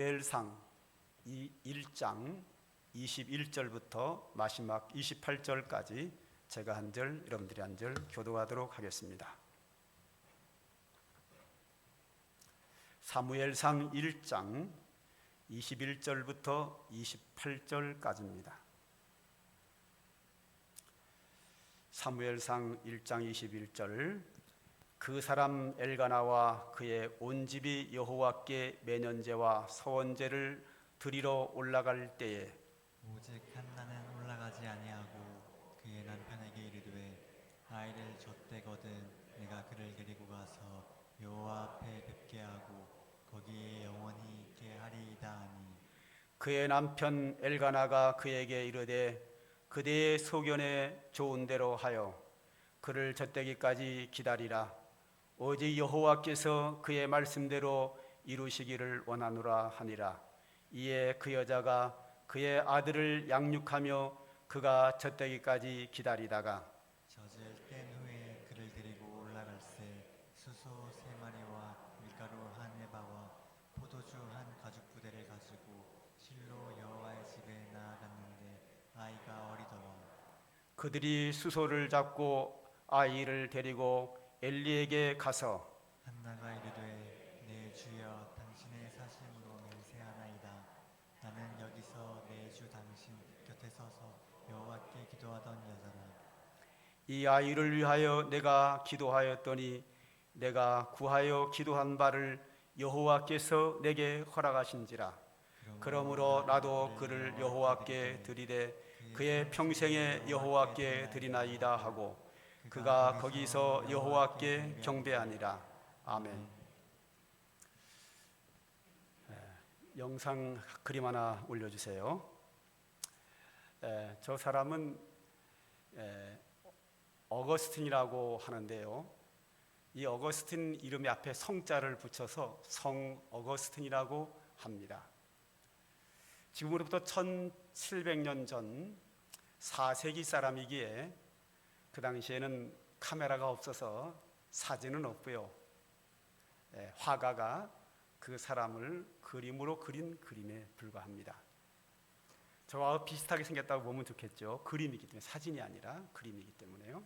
사무엘상 1장 21절부터 마지막 28절까지 제가 한 절, 여러분들이 한 절 교독하도록 하겠습니다. 사무엘상 1장 21절부터 28절까지입니다. 사무엘상 1장 21절. 그 사람 엘가나와 그의 온 집이 여호와께 매년제와 서원제를 드리러 올라갈 때에 오직 한나는 올라가지 아니하고 그의 남편에게 이르되 아이를 젖대거든 내가 그를 데리고 가서 여호와 앞에 뵙게 하고 거기에 영원히 있게 하리이다 하니, 그의 남편 엘가나가 그에게 이르되 그대의 소견에 좋은 대로 하여 그를 젖대기까지 기다리라. 오직 여호와께서 그의 말씀대로 이루시기를 원하노라 하니라. 이에 그 여자가 그의 아들을 양육하며 그가 젖대기까지 기다리다가 젖을 뗀 후에 그를 데리고 올라갈새 수소 3마리와 밀가루 1에바와 포도주 1가죽부대를 가지고 실로 여호와의 집에 나아갔는데 아이가 어리더라. 그들이 수소를 잡고 아이를 데리고 엘리에게 가서 한나가 이르되 내 주여 당신의 사심으로 맹세하나이다. 나는 여기서 내 주 당신 곁에 서서 여호와께 기도하던 여자라. 이 아이를 위하여 내가 기도하였더니 내가 구하여 기도한 바를 여호와께서 내게 허락하신지라. 그러므로 나도 그를 여호와께 드리되 그의 평생에 여호와께 드리나이다 하고 그가 거기서 여호와께 경배하니라. 아멘. 영상 그림 하나 올려주세요. 저 사람은 어거스틴이라고 하는데요, 이 어거스틴 이름의 앞에 성자를 붙여서 성 어거스틴이라고 합니다. 지금으로부터 1700년 전 4세기 사람이기에 그 당시에는 카메라가 없어서 사진은 없고요, 화가가 그 사람을 그림으로 그린 그림에 불과합니다. 저와 비슷하게 생겼다고 보면 좋겠죠. 그림이기 때문에, 사진이 아니라 그림이기 때문에요.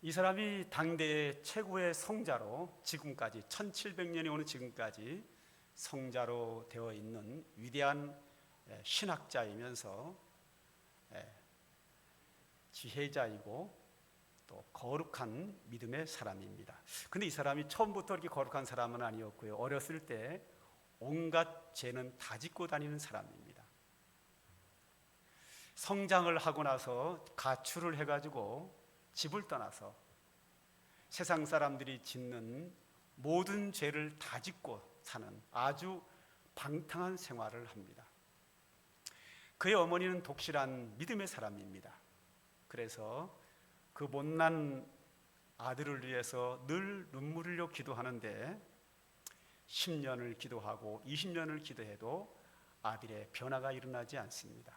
이 사람이 당대의 최고의 성자로 지금까지 1700년이 오는 지금까지 성자로 되어 있는 위대한 신학자이면서 지혜자이고 또 거룩한 믿음의 사람입니다. 근데 이 사람이 처음부터 이렇게 거룩한 사람은 아니었고요, 어렸을 때 온갖 죄는 다 짓고 다니는 사람입니다. 성장을 하고 나서 가출을 해가지고 집을 떠나서 세상 사람들이 짓는 모든 죄를 다 짓고 사는 아주 방탕한 생활을 합니다. 그의 어머니는 독실한 믿음의 사람입니다. 그래서 그 못난 아들을 위해서 늘 눈물 흘려 기도하는데 10년을 기도하고 20년을 기도해도 아들의 변화가 일어나지 않습니다.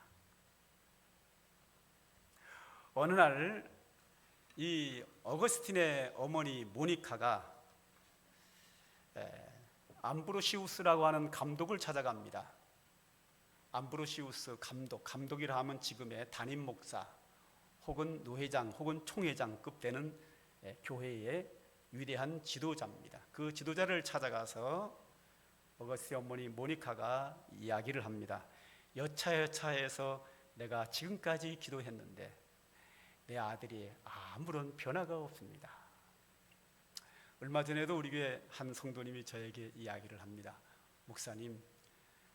어느 날 이 어거스틴의 어머니 모니카가 암브로시우스라고 하는 감독을 찾아갑니다. 암브로시우스 감독이라 하면 지금의 담임 목사 혹은 노회장 혹은 총회장급 되는 교회의 위대한 지도자입니다. 그 지도자를 찾아가서 어거스틴 어머니 모니카가 이야기를 합니다. 여차여차해서 내가 지금까지 기도했는데 내 아들이 아무런 변화가 없습니다. 얼마 전에도 우리 교회 한 성도님이 저에게 이야기를 합니다. 목사님,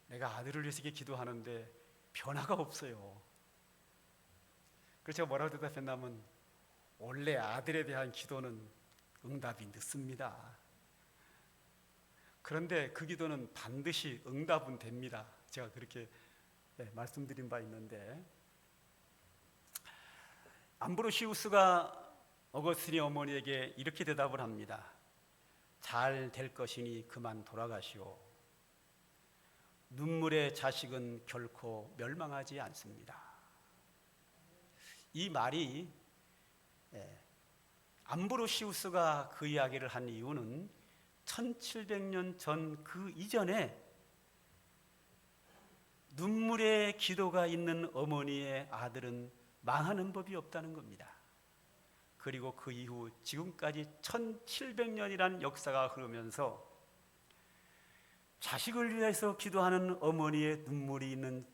내가 아들을 위해서 기도하는데 변화가 없어요. 그래서 제가 뭐라고 대답했냐면, 원래 아들에 대한 기도는 응답이 늦습니다. 그런데 그 기도는 반드시 응답은 됩니다. 제가 그렇게 말씀드린 바 있는데, 암브로시우스가 어거스틴의 어머니에게 이렇게 대답을 합니다. 잘 될 것이니 그만 돌아가시오. 눈물의 자식은 결코 멸망하지 않습니다. 이 말이 암브로시우스가 그 이야기를 한 이유는 1700년 전 그 이전에 눈물의 기도가 있는 어머니의 아들은 망하는 법이 없다는 겁니다. 그리고 그 이후 지금까지 1700년이라는 역사가 흐르면서 자식을 위해서 기도하는 어머니의 눈물이 있는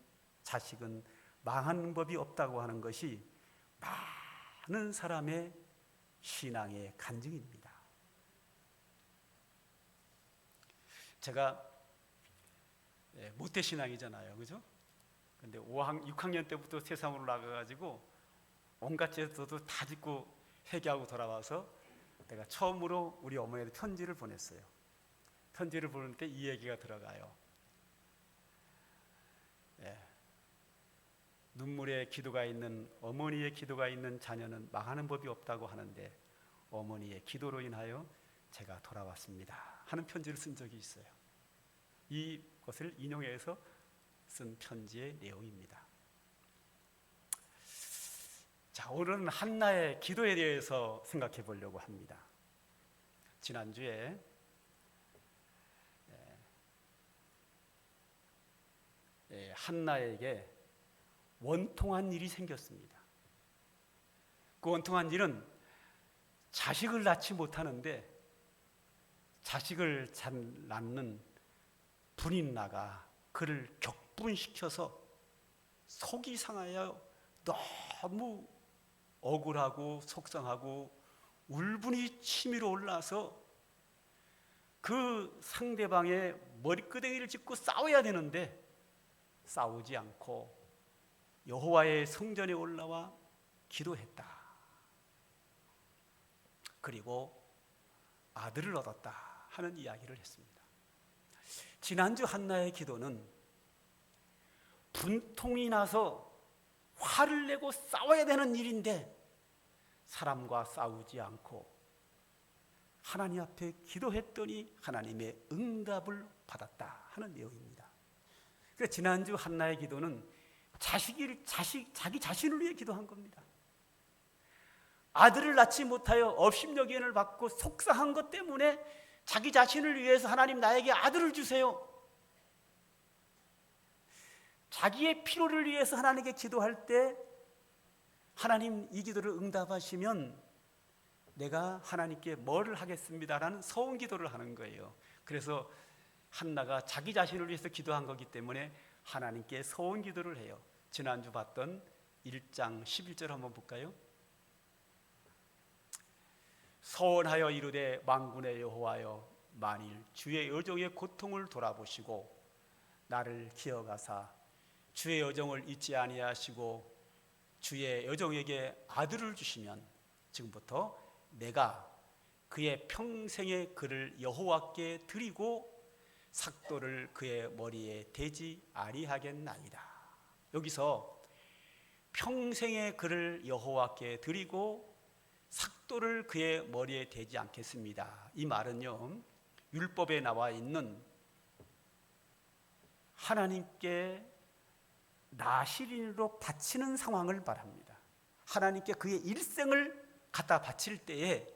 자식은 망하는 법이 없다고 하는 것이 많은 사람의 신앙의 간증입니다. 제가 모태신앙이잖아요, 그죠? 근데 6학년 때부터 세상으로 나가가지고 온갖 죄도 다 짓고 회개하고 돌아와서 내가 처음으로 우리 어머니한테 편지를 보냈어요. 편지를 보낼 때 이 얘기가 들어가요. 눈물의 기도가 있는, 어머니의 기도가 있는 자녀는 망하는 법이 없다고 하는데 어머니의 기도로 인하여 제가 돌아왔습니다 하는 편지를 쓴 적이 있어요. 이것을 인용해서 쓴 편지의 내용입니다. 자, 오늘은 한나의 기도에 대해서 생각해 보려고 합니다. 지난주에 한나에게 원통한 일이 생겼습니다. 그 원통한 일은 자식을 낳지 못하는데 자식을 잘 낳는 분인나가 그를 격분시켜서 속이 상하여 너무 억울하고 속상하고 울분이 치밀어 올라서 그 상대방의 머리끄댕이를 짚고 싸워야 되는데 싸우지 않고 여호와의 성전에 올라와 기도했다. 그리고 아들을 얻었다 하는 이야기를 했습니다. 지난주 한나의 기도는 분통이 나서 화를 내고 싸워야 되는 일인데 사람과 싸우지 않고 하나님 앞에 기도했더니 하나님의 응답을 받았다 하는 내용입니다. 그래서 지난주 한나의 기도는 자기 자신을 위해 기도한 겁니다. 아들을 낳지 못하여 업심여기를 받고 속상한 것 때문에 자기 자신을 위해서 하나님 나에게 아들을 주세요. 자기의 필요를 위해서 하나님께 기도할 때 하나님 이 기도를 응답하시면 내가 하나님께 뭐를 하겠습니다라는 서원 기도를 하는 거예요. 그래서 한나가 자기 자신을 위해서 기도한 거기 때문에 하나님께 서원 기도를 해요. 지난주 봤던 1장 11절 한번 볼까요? 서원하여 이르되 만군의 여호와여 만일 주의 여종의 고통을 돌아보시고 나를 기억하사 주의 여종을 잊지 아니하시고 주의 여종에게 아들을 주시면 지금부터 내가 그의 평생의 그를 여호와께 드리고 삭도를 그의 머리에 대지 아니하겠나이다. 여기서 평생의 그를 여호와께 드리고 삭도를 그의 머리에 대지 않겠습니다. 이 말은요, 율법에 나와 있는 하나님께 나시린으로 바치는 상황을 말합니다. 하나님께 그의 일생을 갖다 바칠 때에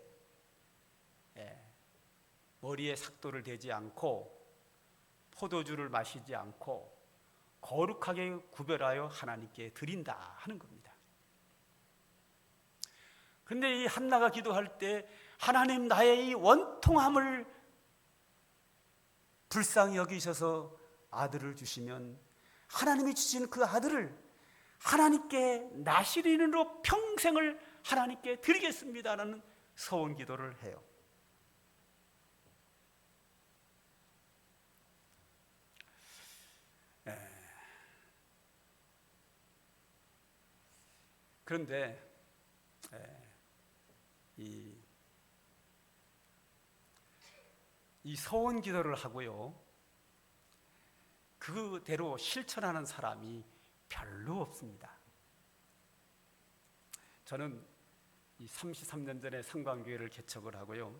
머리에 삭도를 대지 않고 포도주를 마시지 않고 거룩하게 구별하여 하나님께 드린다 하는 겁니다. 그런데 이 한나가 기도할 때 하나님 나의 이 원통함을 불쌍히 여기셔서 아들을 주시면 하나님이 주신 그 아들을 하나님께 나시린으로 평생을 하나님께 드리겠습니다라는 서원 기도를 해요. 그런데 이 서원 기도를 하고요, 그대로 실천하는 사람이 별로 없습니다. 저는 이 33년 전에 성광교회를 개척을 하고요,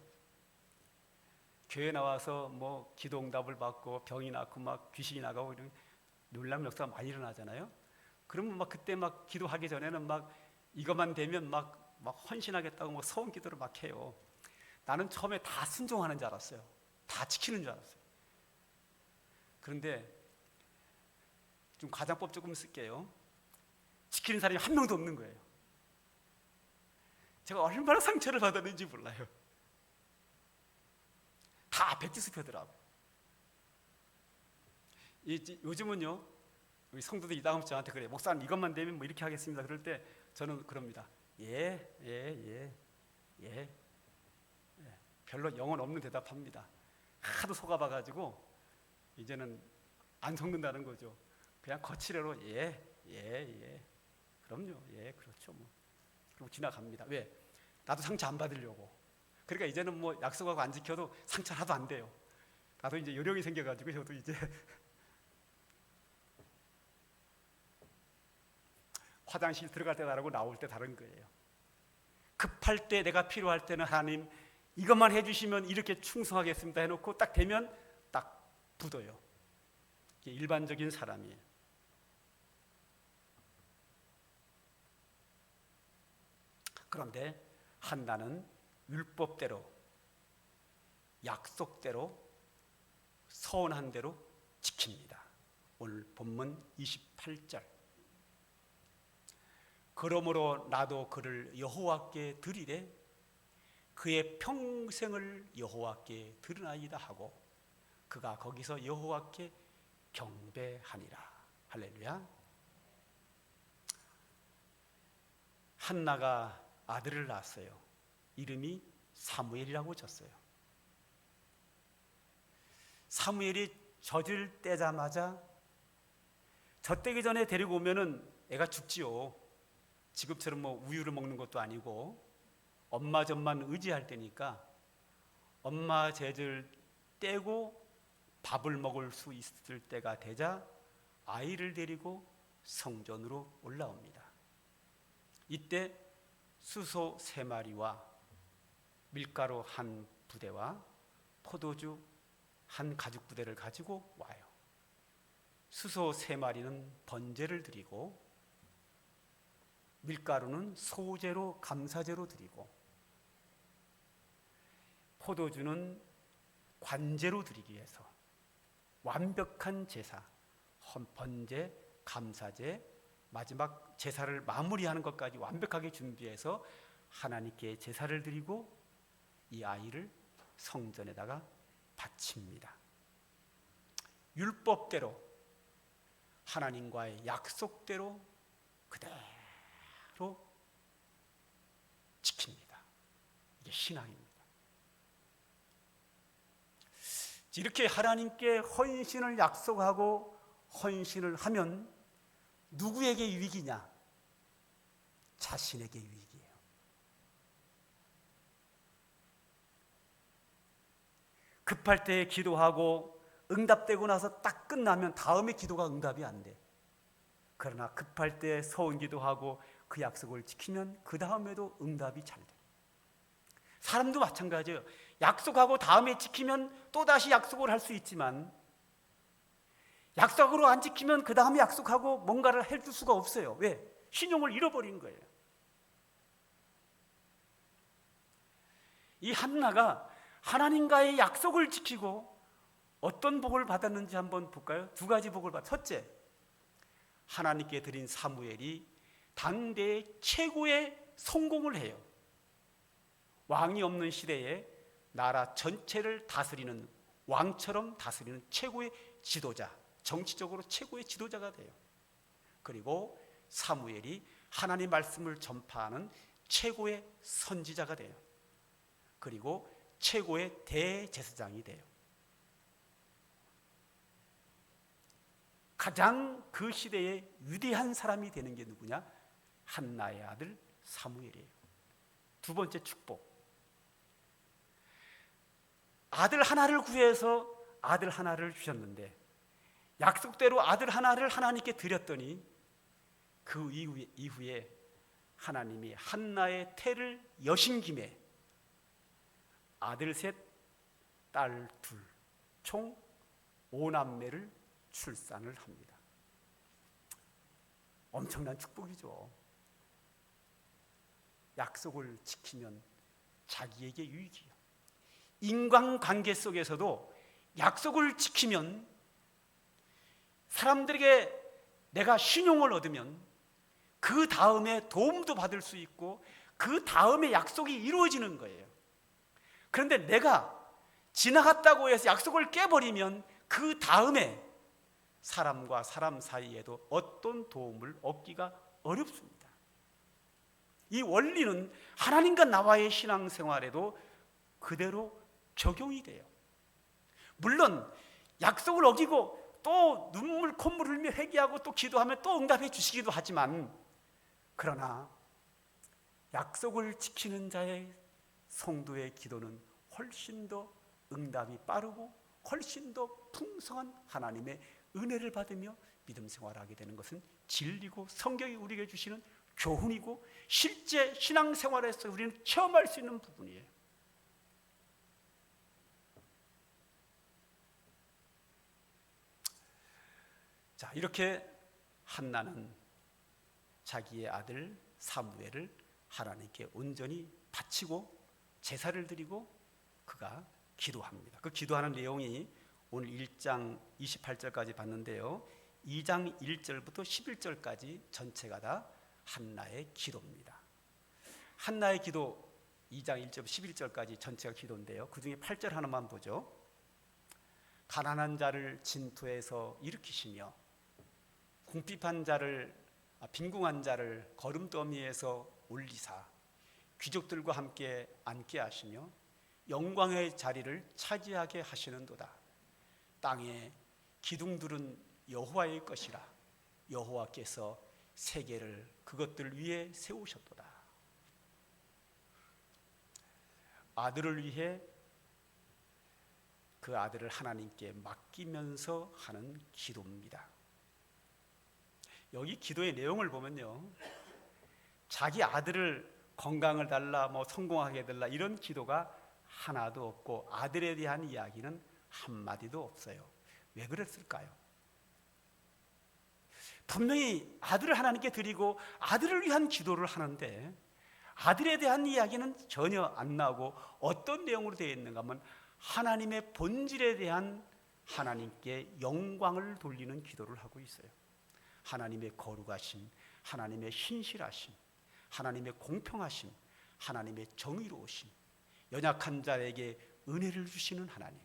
교회 나와서 뭐 기도응답을 받고 병이 낫고 막 귀신이 나가고 이런 놀라운 역사가 많이 일어나잖아요. 그러면 막 그때 막 기도하기 전에는 막 이것만 되면 막 헌신하겠다고 뭐 서원 기도를 막 해요. 나는 처음에 다 순종하는 줄 알았어요. 다 지키는 줄 알았어요. 그런데 좀 가장법 조금 쓸게요. 지키는 사람이 한 명도 없는 거예요. 제가 얼마나 상처를 받았는지 몰라요. 다 백지수표더라고요. 요즘은요, 우리 성도들이 이 다음 저한테 그래요. 목사님 이것만 되면 뭐 이렇게 하겠습니다. 그럴 때 저는 그럽니다. 예. 별로 영혼 없는 대답합니다. 하도 속아봐가지고 이제는 안 속는다는 거죠. 그냥 거칠어로 예. 그럼요. 예, 그렇죠. 뭐. 그리고 지나갑니다. 왜? 나도 상처 안 받으려고. 그러니까 이제는 뭐 약속하고 안 지켜도 상처 하나도 안 돼요. 나도 이제 요령이 생겨가지고 저도 이제 화장실 들어갈 때 다르고 나올 때 다른 거예요. 급할 때 내가 필요할 때는 하나님 이것만 해주시면 이렇게 충성하겠습니다 해놓고 딱 되면 딱 굳어요. 이게 일반적인 사람이에요. 그런데 한나는 율법대로 약속대로 서운한 대로 지킵니다. 오늘 본문 28절. 그러므로 나도 그를 여호와께 드리되 그의 평생을 여호와께 드리나이다 하고 그가 거기서 여호와께 경배하니라. 할렐루야. 한나가 아들을 낳았어요. 이름이 사무엘이라고 졌어요. 사무엘이 젖을 떼자마자 젖대기 전에 데리고 오면은 애가 죽지요. 지금처럼 뭐 우유를 먹는 것도 아니고 엄마 젖만 의지할 때니까 엄마 젖을 떼고 밥을 먹을 수 있을 때가 되자 아이를 데리고 성전으로 올라옵니다. 이때 수소 3마리와 밀가루 한 부대와 포도주 한 가죽 부대를 가지고 와요. 수소 3마리는 번제를 드리고 밀가루는 소제로 감사제로 드리고 포도주는 관제로 드리기 위해서 완벽한 제사, 번제, 감사제, 마지막 제사를 마무리하는 것까지 완벽하게 준비해서 하나님께 제사를 드리고 이 아이를 성전에다가 바칩니다. 율법대로 하나님과의 약속대로 그대로 지킵니다. 이게 신앙입니다. 이렇게 하나님께 헌신을 약속하고 헌신을 하면 누구에게 유익이냐? 자신에게 유익이에요. 급할 때 기도하고 응답되고 나서 딱 끝나면 다음에 기도가 응답이 안 돼. 그러나 급할 때 서운 기도하고 그 약속을 지키면 그 다음에도 응답이 잘 돼. 사람도 마찬가지예요. 약속하고 다음에 지키면 또다시 약속을 할 수 있지만 약속으로 안 지키면 그 다음에 약속하고 뭔가를 해줄 수가 없어요. 왜? 신용을 잃어버린 거예요. 이 한나가 하나님과의 약속을 지키고 어떤 복을 받았는지 한번 볼까요? 2가지 복을 받았어요. 첫째, 하나님께 드린 사무엘이 당대의 최고의 성공을 해요. 왕이 없는 시대에 나라 전체를 다스리는 왕처럼 다스리는 최고의 지도자, 정치적으로 최고의 지도자가 돼요. 그리고 사무엘이 하나님의 말씀을 전파하는 최고의 선지자가 돼요. 그리고 최고의 대제사장이 돼요. 가장 그 시대에 위대한 사람이 되는 게 누구냐? 한나의 아들 사무엘이에요. 2번째 축복. 아들 하나를 구해서 아들 하나를 주셨는데 약속대로 아들 하나를 하나님께 드렸더니 그 이후에 하나님이 한나의 태를 여신 김에 아들 3, 딸 2, 총 5남매를 출산을 합니다. 엄청난 축복이죠. 약속을 지키면 자기에게 유익이요. 인간관계 속에서도 약속을 지키면, 사람들에게 내가 신용을 얻으면 그 다음에 도움도 받을 수 있고 그 다음에 약속이 이루어지는 거예요. 그런데 내가 지나갔다고 해서 약속을 깨버리면 그 다음에 사람과 사람 사이에도 어떤 도움을 얻기가 어렵습니다. 이 원리는 하나님과 나와의 신앙생활에도 그대로 적용이 돼요. 물론 약속을 어기고 또 눈물 콧물 흘며 회개하고 또 기도하면 또 응답해 주시기도 하지만, 그러나 약속을 지키는 자의 성도의 기도는 훨씬 더 응답이 빠르고 훨씬 더 풍성한 하나님의 은혜를 받으며 믿음 생활하게 되는 것은 진리고 성경이 우리에게 주시는 교훈이고 실제 신앙생활에서 우리는 체험할 수 있는 부분이에요. 자, 이렇게 한나는 자기의 아들 사무엘을 하나님께 온전히 바치고 제사를 드리고 그가 기도합니다. 그 기도하는 내용이 오늘 1장 28절까지 봤는데요, 2장 1절부터 11절까지 전체가 다 한나의 기도입니다. 한나의 기도 2장 1절 11절까지 전체가 기도인데요, 그 중에 8절 하나만 보죠. 가난한 자를 진토에서 일으키시며 빈궁한 자를 거름더미에서 올리사 귀족들과 함께 앉게 하시며 영광의 자리를 차지하게 하시는도다. 땅의 기둥들은 여호와의 것이라. 여호와께서 세계를 그것들 위에 세우셨도다. 아들을 위해 그 아들을 하나님께 맡기면서 하는 기도입니다. 여기 기도의 내용을 보면요, 자기 아들을 건강을 달라, 성공하게 해달라 이런 기도가 하나도 없고 아들에 대한 이야기는 한마디도 없어요. 왜 그랬을까요? 분명히 아들을 하나님께 드리고 아들을 위한 기도를 하는데 아들에 대한 이야기는 전혀 안 나오고 어떤 내용으로 되어 있는가 하면 하나님의 본질에 대한 하나님께 영광을 돌리는 기도를 하고 있어요. 하나님의 거룩하심, 하나님의 신실하심, 하나님의 공평하심, 하나님의 정의로우심, 연약한 자에게 은혜를 주시는 하나님,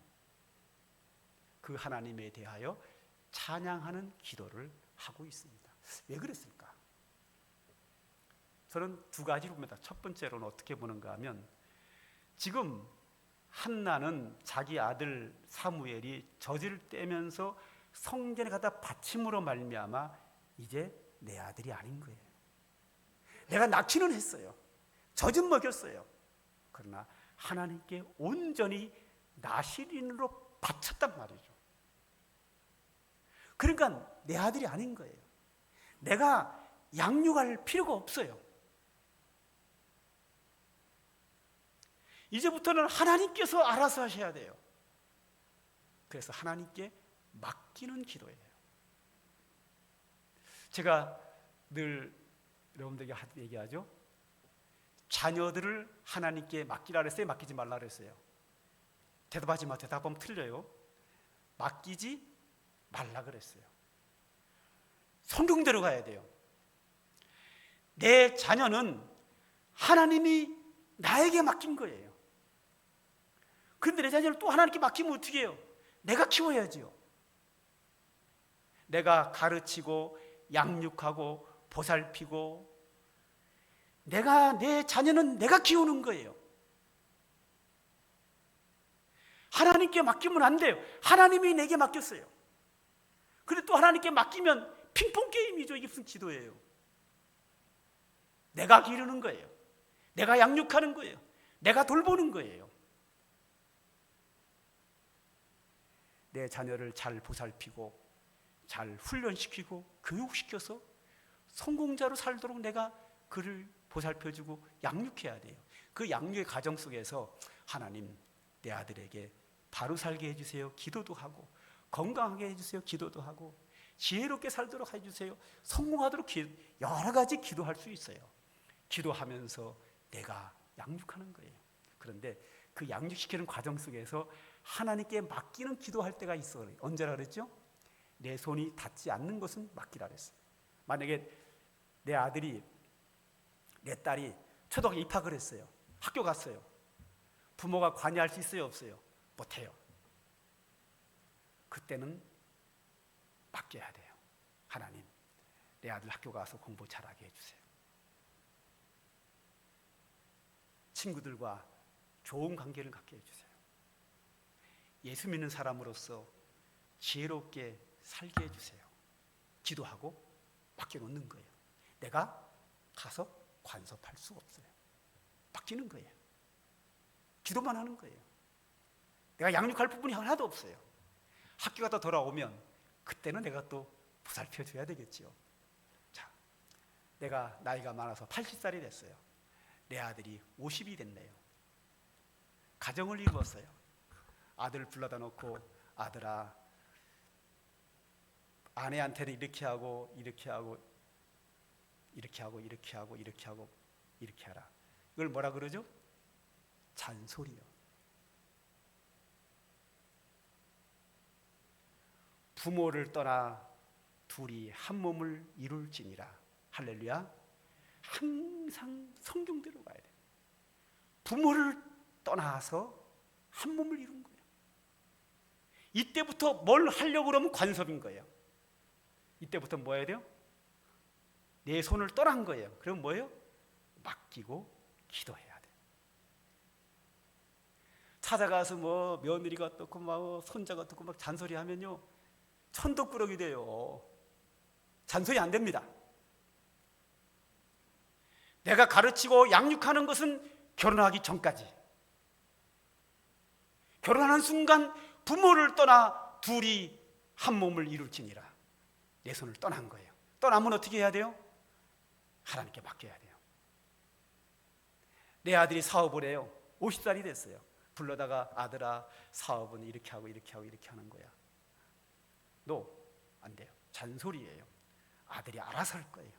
그 하나님에 대하여 찬양하는 기도를 하고 있습니다. 왜 그랬을까? 저는 두 가지로 봅니다. 첫 번째로는 어떻게 보는가 하면, 지금 한나는 자기 아들 사무엘이 젖을 떼면서 성전에 갖다 바침으로 말미암아 이제 내 아들이 아닌 거예요. 내가 낳기는 했어요. 젖은 먹였어요. 그러나 하나님께 온전히 나실인으로 바쳤단 말이죠. 그러니까 내 아들이 아닌 거예요. 내가 양육할 필요가 없어요. 이제부터는 하나님께서 알아서 하셔야 돼요. 그래서 하나님께 맡기는 기도예요. 제가 늘 여러분들에게 얘기하죠. 자녀들을 하나님께 맡기라 그랬어요? 맡기지 말라 그랬어요? 대답하지 마. 대답하면 틀려요. 맡기지 말라 그랬어요. 성경대로 가야 돼요. 내 자녀는 하나님이 나에게 맡긴 거예요. 그런데 내 자녀를 또 하나님께 맡기면 어떻게 해요? 내가 키워야지요. 내가 가르치고 양육하고 보살피고, 내 자녀는 내가 키우는 거예요. 하나님께 맡기면 안 돼요. 하나님이 내게 맡겼어요. 그런데 또 하나님께 맡기면 핑퐁 게임이죠. 이게 무슨 기도예요? 내가 기르는 거예요. 내가 양육하는 거예요. 내가 돌보는 거예요. 내 자녀를 잘 보살피고 잘 훈련시키고 교육시켜서 성공자로 살도록 내가 그를 보살펴주고 양육해야 돼요. 그 양육의 과정 속에서 하나님, 내 아들에게 바로 살게 해주세요. 기도도 하고, 건강하게 해주세요. 기도도 하고, 지혜롭게 살도록 해주세요. 성공하도록 여러 가지 기도할 수 있어요. 기도하면서 내가 양육하는 거예요. 그런데 그 양육시키는 과정 속에서 하나님께 맡기는 기도할 때가 있어. 언제라 그랬죠? 내 손이 닿지 않는 것은 맡기라 그랬어요. 만약에 내 아들이, 내 딸이 초등학교 입학을 했어요. 학교 갔어요. 부모가 관여할 수 있어요, 없어요? 못해요. 그때는 맡겨야 돼요. 하나님, 내 아들 학교 가서 공부 잘하게 해주세요. 친구들과 좋은 관계를 갖게 해주세요. 예수 믿는 사람으로서 지혜롭게 살게 해주세요. 기도하고 맡겨놓는 거예요. 내가 가서 간섭할 수 없어요. 맡기는 거예요. 기도만 하는 거예요. 내가 양육할 부분이 하나도 없어요. 학교 갔다 돌아오면 그때는 내가 또 보살펴 줘야 되겠죠. 자, 내가 나이가 많아서 80살이 됐어요. 내 아들이 50이 됐네요. 가정을 이루었어요. 아들을 불러다 놓고, 아들아, 아내한테는 이렇게 하고 이렇게 하고 이렇게 하고 이렇게 하고 이렇게 하고 이렇게 하라. 이걸 뭐라 그러죠? 잔소리요. 부모를 떠나 둘이 한 몸을 이룰지니라. 할렐루야. 항상 성경대로 가야 돼요. 부모를 떠나서 한 몸을 이룬 거예요. 이때부터 뭘 하려고 그러면 관섭인 거예요. 이때부터 뭐 해야 돼요? 내 손을 떠난 거예요. 그럼 뭐예요? 맡기고 기도해야 돼요. 찾아가서 뭐 며느리가 어떻고 막 손자가 어떻고 막 잔소리하면요, 천덕꾸러기 돼요. 잔소리 안 됩니다. 내가 가르치고 양육하는 것은 결혼하기 전까지. 결혼하는 순간 부모를 떠나 둘이 한 몸을 이룰지니라. 내 손을 떠난 거예요. 떠나면 어떻게 해야 돼요? 하나님께 맡겨야 돼요. 내 아들이 사업을 해요. 50살이 됐어요. 불러다가 아들아, 사업은 이렇게 하고 이렇게 하고 이렇게 하는 거야. 너 안 돼요. 잔소리예요. 아들이 알아서 할 거예요.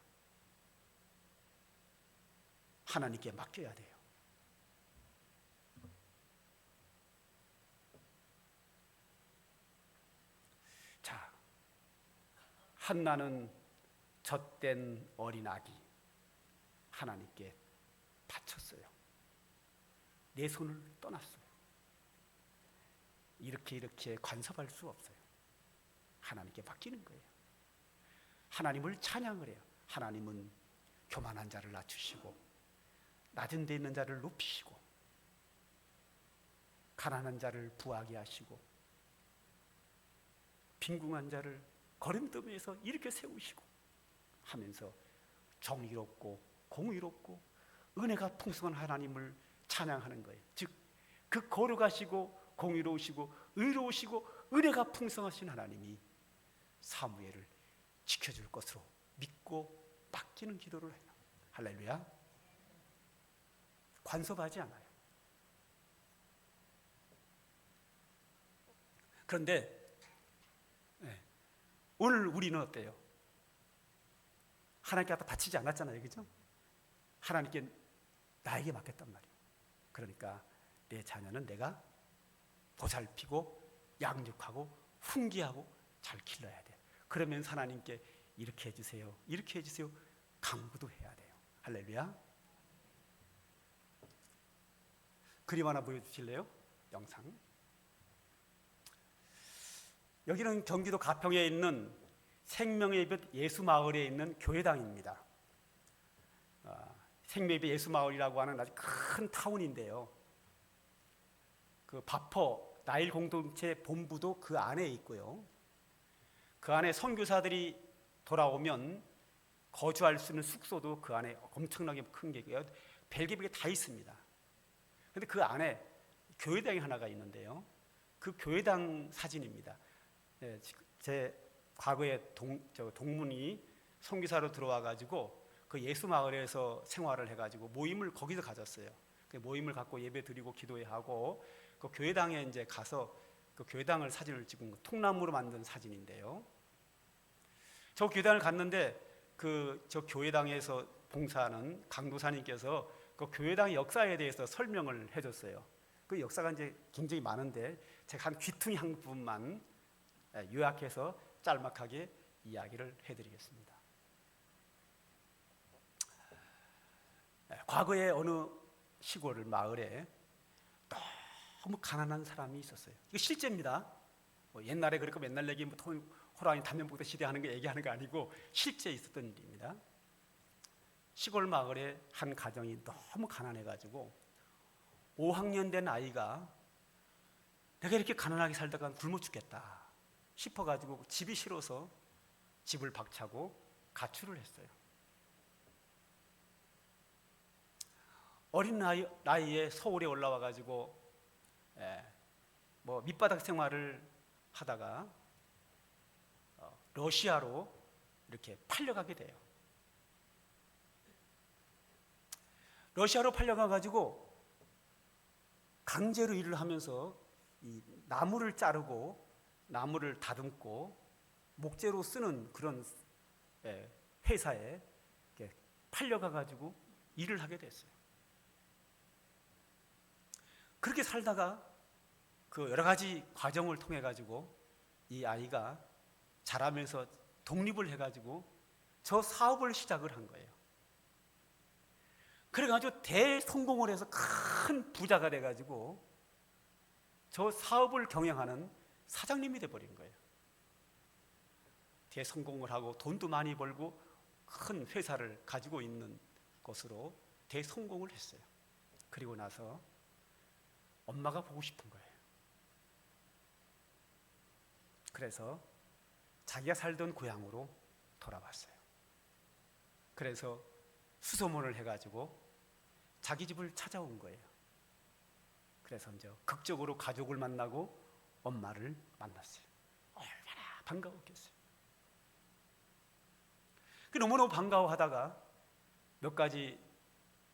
하나님께 맡겨야 돼요. 자, 한나는 젖된 어린아기 하나님께 바쳤어요. 내 손을 떠났어요. 이렇게 간섭할 수 없어요. 하나님께 맡기는 거예요. 하나님을 찬양을 해요. 하나님은 교만한 자를 낮추시고 낮은 데 있는 자를 높이시고 가난한 자를 부하게 하시고 빈궁한 자를 거름더미에서 이렇게 세우시고 하면서 정의롭고 공의롭고 은혜가 풍성한 하나님을 찬양하는 거예요. 즉, 그 거룩하시고 공의로우시고 의로우시고 은혜가 풍성하신 하나님이 사무엘을 지켜줄 것으로 믿고 맡기는 기도를 해요. 할렐루야. 간섭하지 않아요. 그런데 오늘 우리는 어때요? 하나님께 갖다 바치지 않았잖아요. 그죠? 하나님께 나에게 맡겼단 말이에요. 그러니까 내 자녀는 내가 보살피고 양육하고 훈계하고 잘 길러야 돼요. 그러면 하나님께 이렇게 해주세요, 이렇게 해주세요 강구도 해야 돼요. 할렐루야. 그림 하나 보여주실래요? 영상. 여기는 경기도 가평에 있는 생명의 볕 예수마을에 있는 교회당입니다. 생명의 볕 예수마을이라고 하는 아주 큰 타운인데요, 그 바퍼 나일 공동체 본부도 그 안에 있고요, 그 안에 선교사들이 돌아오면 거주할 수 있는 숙소도 그 안에 엄청나게 큰 게 별개별게 다 있습니다. 그런데 그 안에 교회당이 하나가 있는데요, 그 교회당 사진입니다. 제 과거에 동문이 선교사로 들어와가지고 그 예수마을에서 생활을 해가지고 모임을 거기서 가졌어요. 그 모임을 갖고 예배 드리고 기도하고 그 교회당에 이제 가서 그 교회당을 사진을 찍은 통나무로 만든 사진인데요. 저 교회당을 갔는데 저 교회당에서 봉사하는 강도사님께서 그 교회당의 역사에 대해서 설명을 해줬어요. 그 역사가 이제 굉장히 많은데 제가 한 귀퉁이 한 부분만 요약해서 짤막하게 이야기를 해드리겠습니다. 과거에 어느 시골 마을에 너무 가난한 사람이 있었어요. 이거 실제입니다. 뭐 옛날에 그렇고 맨날 얘기 뭐 호랑이 담배목대 시대 하는 거 얘기하는 거 아니고 실제 있었던 일입니다. 시골 마을에 한 가정이 너무 가난해가지고 5학년 된 아이가 내가 이렇게 가난하게 살다가 굶어 죽겠다 싶어가지고 집이 싫어서 집을 박차고 가출을 했어요. 어린 나이에 서울에 올라와가지고 뭐 밑바닥 생활을 하다가 러시아로 이렇게 팔려가게 돼요. 러시아로 팔려가가지고 강제로 일을 하면서 이 나무를 자르고 나무를 다듬고 목재로 쓰는 그런 회사에 팔려가가지고 일을 하게 됐어요. 그렇게 살다가 그 여러 가지 과정을 통해 가지고 이 아이가 자라면서 독립을 해가지고 저 사업을 시작을 한 거예요. 그래가지고 대성공을 해서 큰 부자가 돼가지고 저 사업을 경영하는 사장님이 돼버린 거예요. 대성공을 하고 돈도 많이 벌고 큰 회사를 가지고 있는 것으로 대성공을 했어요. 그리고 나서 엄마가 보고 싶은 거예요. 그래서 자기가 살던 고향으로 돌아왔어요. 그래서 수소문을 해가지고 자기 집을 찾아온 거예요. 그래서 이제 극적으로 가족을 만나고 엄마를 만났어요. 얼마나 반가웠겠어요. 너무너무 반가워하다가 몇 가지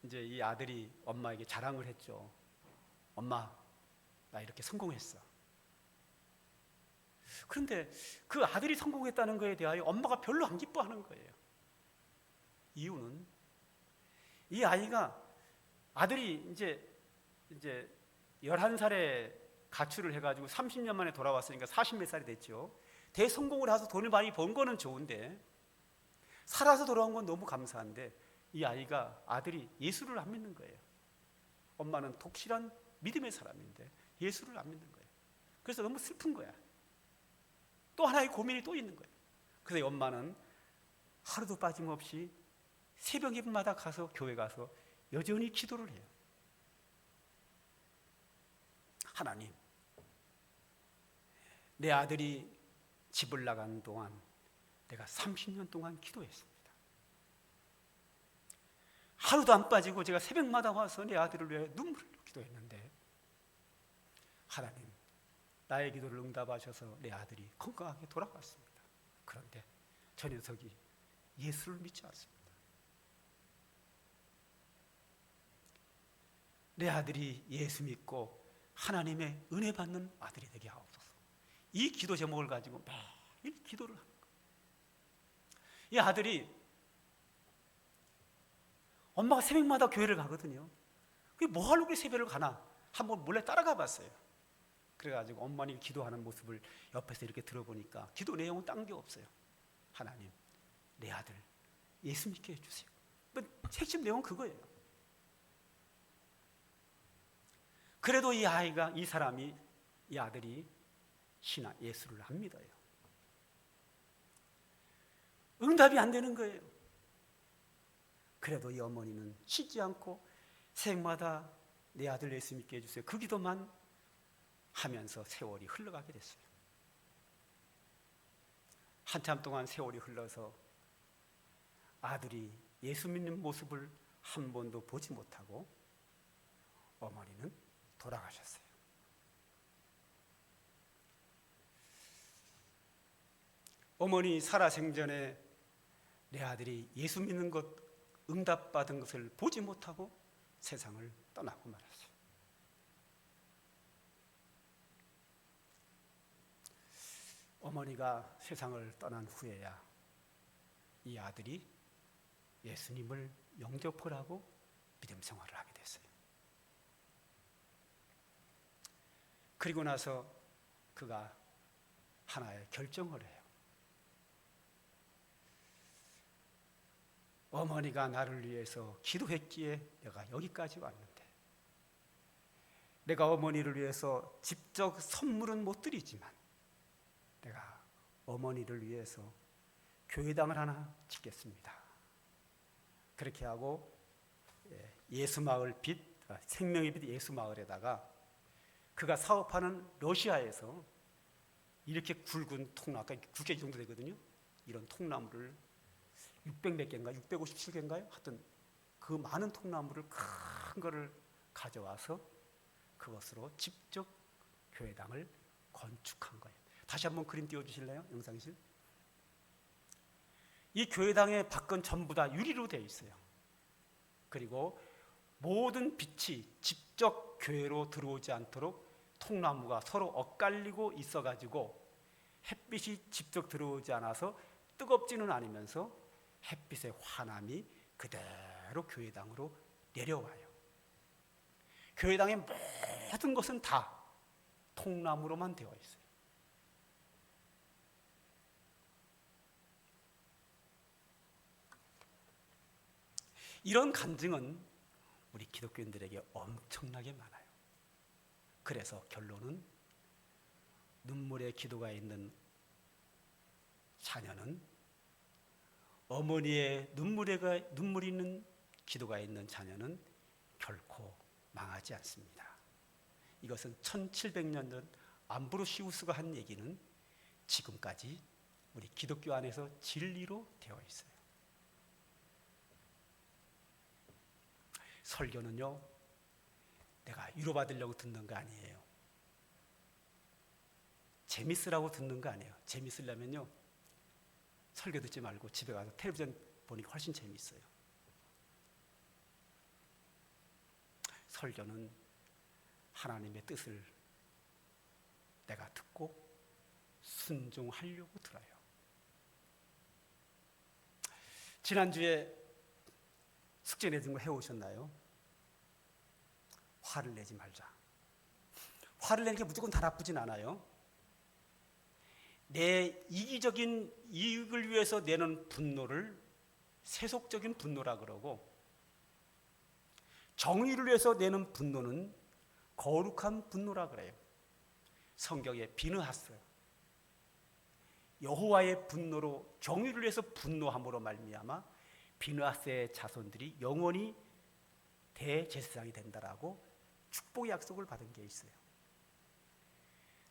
이제 이 아들이 엄마에게 자랑을 했죠. 엄마, 나 이렇게 성공했어. 그런데 그 아들이 성공했다는 것에 대하여 엄마가 별로 안 기뻐하는 거예요. 이유는 이 아이가 아들이 이제 11살에 가출을 해가지고 30년 만에 돌아왔으니까 40몇 살이 됐죠. 대성공을 해서 돈을 많이 번 거는 좋은데 살아서 돌아온 건 너무 감사한데 이 아이가 아들이 예수를 안 믿는 거예요. 엄마는 독실한 믿음의 사람인데 예수를 안 믿는 거예요. 그래서 너무 슬픈 거야. 또 하나의 고민이 또 있는 거예요. 그래서 엄마는 하루도 빠짐없이 새벽 예배마다 가서 교회 가서 여전히 기도를 해요. 하나님, 내 아들이 집을 나간 동안 내가 30년 동안 기도했습니다. 하루도 안 빠지고 제가 새벽마다 와서 내 아들을 위해 눈물을 흘려 기도했는데 하나님, 나의 기도를 응답하셔서 내 아들이 건강하게 돌아왔습니다. 그런데 저 녀석이 예수를 믿지 않습니다. 내 아들이 예수 믿고 하나님의 은혜 받는 아들이 되게 하옵소서. 이 기도 제목을 가지고 매일 기도를 하는 거예요. 이 아들이 엄마가 새벽마다 교회를 가거든요. 그게 뭐 하려고 새벽을 가나 한번 몰래 따라가 봤어요. 그래가지고 어머니 기도하는 모습을 옆에서 이렇게 들어보니까 기도 내용은 딴 게 없어요. 하나님, 내 아들 예수 믿게 해주세요. 핵심 내용은 그거예요. 그래도 이 아이가, 이 사람이, 이 아들이 예수를 안 믿어요. 응답이 안 되는 거예요. 그래도 이 어머니는 쉬지 않고 새벽마다 내 아들 예수 믿게 해주세요. 그 기도만 하면서 세월이 흘러가게 됐어요. 한참 동안 세월이 흘러서 아들이 예수 믿는 모습을 한 번도 보지 못하고 어머니는 돌아가셨어요. 어머니 살아생전에 내 아들이 예수 믿는 것, 응답받은 것을 보지 못하고 세상을 떠나고 말았어요. 어머니가 세상을 떠난 후에야 이 아들이 예수님을 영접을 하고 믿음 생활을 하게 됐어요. 그리고 나서 그가 하나의 결정을 해요. 어머니가 나를 위해서 기도했기에 내가 여기까지 왔는데, 내가 어머니를 위해서 직접 선물은 못 드리지만 내가 어머니를 위해서 교회당을 하나 짓겠습니다. 그렇게 하고 예수마을 빛, 생명의 빛 예수마을에다가 그가 사업하는 러시아에서 이렇게 굵은 통나무, 그러니까 9개 정도 되거든요. 이런 통나무를 600몇 개인가 657개인가요? 하여튼 그 많은 통나무를 큰 거를 가져와서 그것으로 직접 교회당을 건축한 거예요. 다시 한번 그림 띄워주실래요? 영상실. 이 교회당의 밖은 전부 다 유리로 되어 있어요. 그리고 모든 빛이 직접 교회로 들어오지 않도록 통나무가 서로 엇갈리고 있어가지고 햇빛이 직접 들어오지 않아서 뜨겁지는 않으면서 햇빛의 환함이 그대로 교회당으로 내려와요. 교회당의 모든 것은 다 통나무로만 되어 있어요. 이런 간증은 우리 기독교인들에게 엄청나게 많아요. 그래서 결론은 눈물의 기도가 있는 자녀는, 어머니의 눈물이 있는 기도가 있는 자녀는 결코 망하지 않습니다. 이것은 1700년 전 암브로시우스가 한 얘기는 지금까지 우리 기독교 안에서 진리로 되어 있어요. 설교는요, 내가 위로받으려고 듣는 거 아니에요. 재밌으라고 듣는 거 아니에요. 재밌으려면요, 설교 듣지 말고 집에 가서 텔레비전 보니까 훨씬 재밌어요. 설교는 하나님의 뜻을 내가 듣고 순종하려고 들어요. 지난주에 숙제 내준 거 해오셨나요? 화를 내지 말자. 화를 내는 게 무조건 다 나쁘진 않아요. 내 이기적인 이익을 위해서 내는 분노를 세속적인 분노라 그러고, 정의를 위해서 내는 분노는 거룩한 분노라 그래요. 성경에 비느하스, 여호와의 분노로, 정의를 위해서 분노함으로 말미암아 비느하스의 자손들이 영원히 대제사장이 된다라고 축복의 약속을 받은 게 있어요.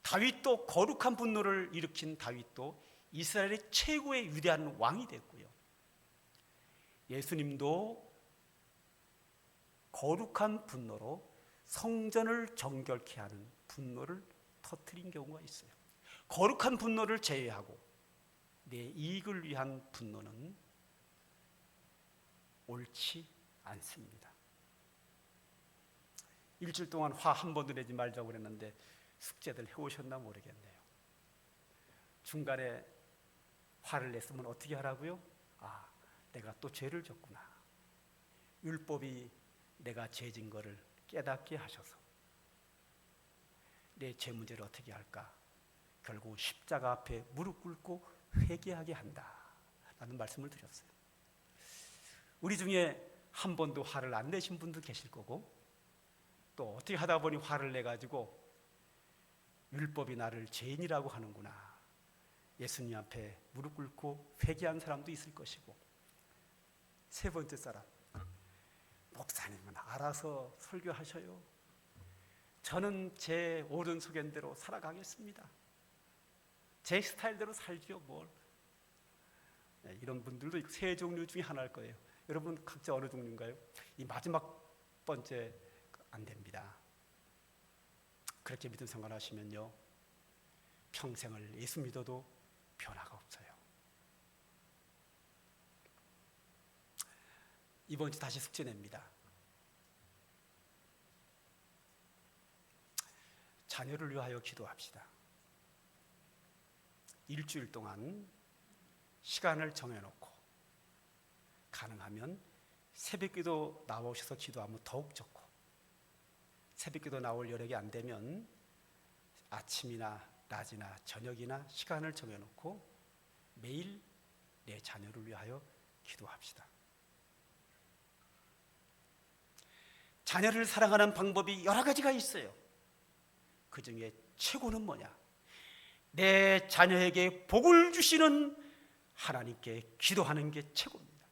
다윗도 거룩한 분노를 일으킨 다윗도 이스라엘의 최고의 위대한 왕이 됐고요. 예수님도 거룩한 분노로 성전을 정결케 하는 분노를 터뜨린 경우가 있어요. 거룩한 분노를 제외하고 내 이익을 위한 분노는 옳지 않습니다. 일주일 동안 화 한 번도 내지 말자고 그랬는데 숙제들 해오셨나 모르겠네요. 중간에 화를 냈으면 어떻게 하라고요? 아, 내가 또 죄를 졌구나. 율법이 내가 죄진 거를 깨닫게 하셔서 내 죄 문제를 어떻게 할까? 결국 십자가 앞에 무릎 꿇고 회개하게 한다라는 말씀을 드렸어요. 우리 중에 한 번도 화를 안 내신 분도 계실 거고, 또 어떻게 하다 보니 화를 내가지고 율법이 나를 죄인이라고 하는구나, 예수님 앞에 무릎 꿇고 회개한 사람도 있을 것이고, 세 번째 사람, 목사님은 알아서 설교하셔요. 저는 제 옳은 소견대로 살아가겠습니다. 제 스타일대로 살지요 뭘. 이런 분들도 세 종류 중에 하나일 거예요. 여러분 각자 어느 종류인가요? 이 마지막 번째 안 됩니다. 그렇게 믿음 생활하시면요, 평생을 예수 믿어도 변화가 없어요. 이번 주 다시 숙제 냅니다. 자녀를 위하여 기도합시다. 일주일 동안 시간을 정해놓고 가능하면 새벽기도 나오셔서 기도하면 더욱 좋고, 새벽기도 나올 여력이 안 되면 아침이나 낮이나 저녁이나 시간을 정해놓고 매일 내 자녀를 위하여 기도합시다. 자녀를 사랑하는 방법이 여러 가지가 있어요. 그 중에 최고는 뭐냐? 내 자녀에게 복을 주시는 하나님께 기도하는 게 최고입니다.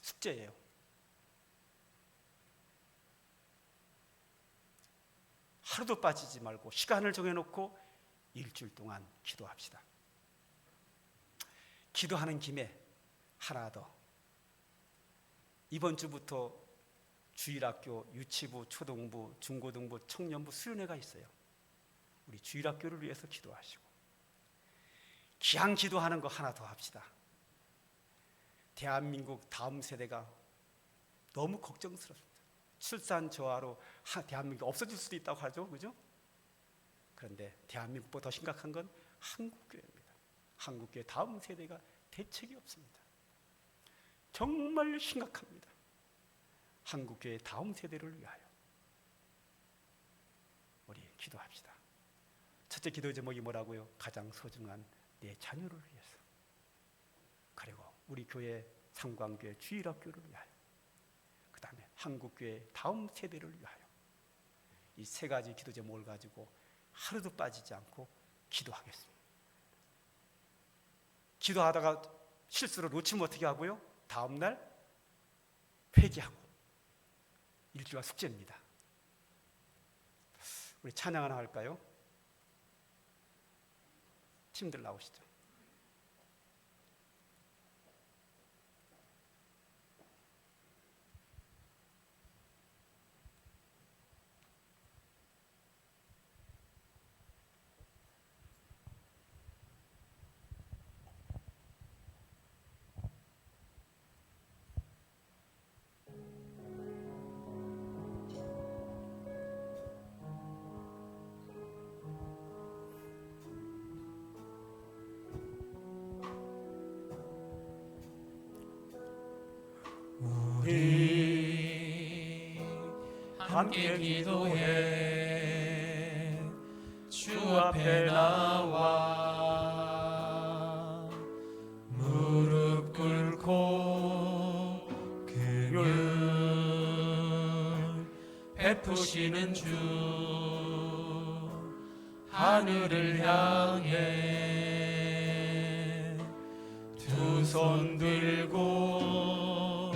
숙제예요. 하루도 빠지지 말고 시간을 정해놓고 일주일 동안 기도합시다. 기도하는 김에 하나 더, 이번 주부터 주일학교, 유치부, 초등부, 중고등부, 청년부 수련회가 있어요. 우리 주일학교를 위해서 기도하시고, 기양 기도하는 거 하나 더 합시다. 대한민국 다음 세대가 너무 걱정스럽습니다. 출산 저하로 대한민국이 없어질 수도 있다고 하죠, 그죠? 그런데 대한민국보다 더 심각한 건 한국교회입니다. 한국교회 다음 세대가 대책이 없습니다. 정말 심각합니다. 한국교회 다음 세대를 위하여 우리 기도합시다. 첫째 기도 제목이 뭐라고요? 가장 소중한 내 자녀를 위해서, 그리고 우리 교회 상광교회 주일학교를 위하여, 그 다음에 한국교회 다음 세대를 위하여, 이 세 가지 기도 제목을 가지고 하루도 빠지지 않고 기도하겠습니다. 기도하다가 실수로 놓치면 어떻게 하고요? 다음날 회개하고, 일주일 숙제입니다. 우리 찬양 하나 할까요? 팀들 나오시죠. 우리 함께 기도해 주 앞에 나와 무릎 꿇고 긍휼 베푸시는 주 하늘을 향해 두 손 들고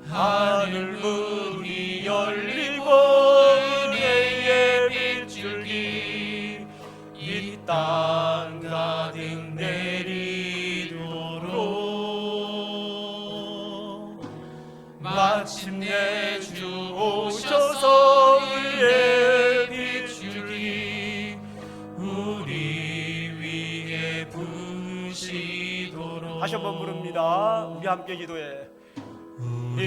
하늘 문이 열리고 은혜의 빗줄기 이 땅 가득 내리도록 마침내 주 오셔서 은혜의 빗줄기 우리 위에 부시도록. 다시 한번 부릅니다. 우리 함께 기도해. 우리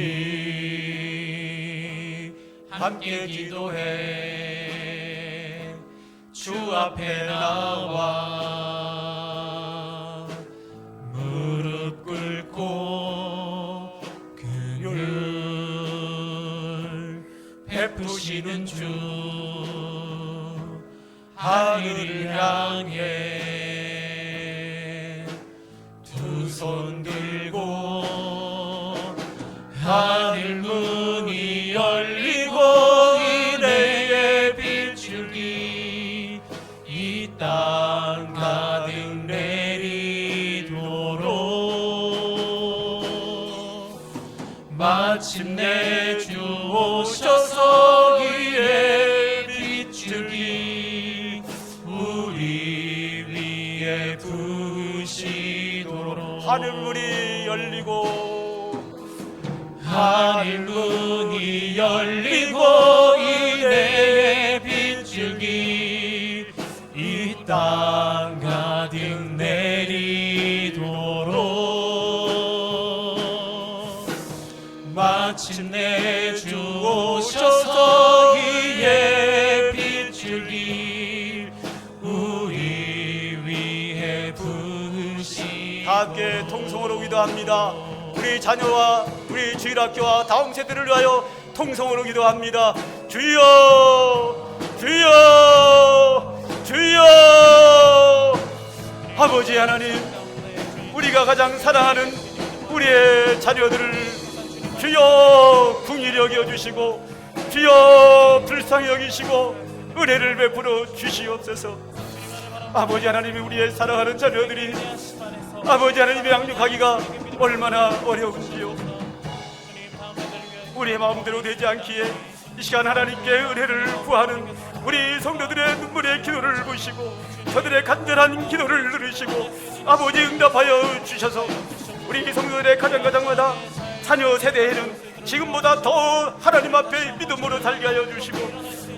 함께 기도해 주 앞에 나와 무릎 꿇고 긍휼 베푸시는 주 하늘을 향해 두 손 들고 하늘 문이 열리고 은혜의 빗줄기 이 땅 가득 내리도록 마침내 주 오셔서 그의 빗줄기 우리 위에 부시도록. 하늘 문이 열리고 하늘 문이 열리고 은혜의 빗줄기 이 땅 가득 내리도록 마침내 주 오셔서 그의 빗줄기 우리 위에 부으시도록. 다 함께 통성으로 기도합니다. 우리 자녀와 우리 주일학교와 다음 세대를 위하여 통성으로 기도합니다. 주여 주여 주여. 아버지 하나님, 우리가 가장 사랑하는 우리의 자녀들을 주여 긍휼히 여겨주시고 주여 불쌍히 여기시고 은혜를 베풀어 주시옵소서. 아버지 하나님이 우리의 사랑하는 자녀들이 아버지 하나님의 양육하기가 얼마나 어려운지요. 우리의 마음대로 되지 않기에 이 시간 하나님께 은혜를 구하는 우리 성도들의 눈물의 기도를 보시고 저들의 간절한 기도를 들으시고 아버지 응답하여 주셔서 우리 성도들의 가정마다 자녀 세대에는 지금보다 더 하나님 앞에 믿음으로 살게 하여 주시고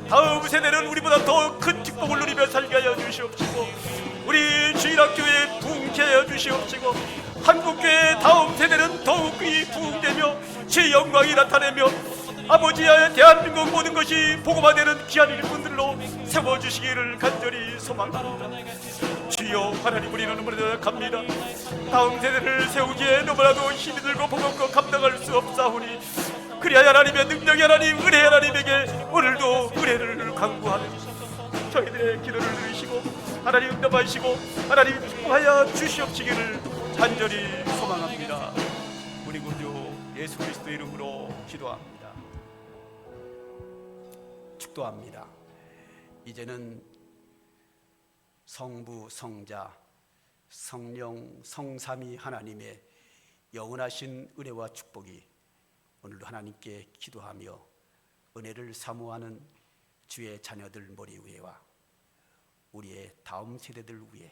다음 세대는 우리보다 더 큰 축복을 누리며 살게 하여 주시옵시고 우리 주일학교에 부흥케 하여 주시옵시고 한국교회 다음 세대는 더욱이 부흥되며 주의 영광이 나타내며 아버지의 대한민국 모든 것이 복음화되는 귀한 일꾼들로 세워주시기를 간절히 소망합니다. 주여 하나님, 우리는 너무나도 갑니다. 다음 세대를 세우기에 너무나도 힘이 들고 버겁고 감당할 수 없사오니 그리하여 하나님의 능력이 하나님, 은혜 하나님에게 오늘도 은혜를 간구하며 저희들의 기도를 들으시고 하나님 응답하시고 하나님 축복하여 주시옵시기를 간절히 소망합니다. 우리 구주 예수 그리스도 이름으로 기도합니다. 축도합니다. 이제는 성부, 성자, 성령, 성삼위 하나님의 영원하신 은혜와 축복이 오늘도 하나님께 기도하며 은혜를 사모하는 주의 자녀들 머리 위에와 우리의 다음 세대들 위에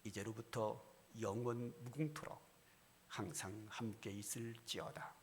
이제로부터 영원 무궁토록 항상 함께 있을지어다.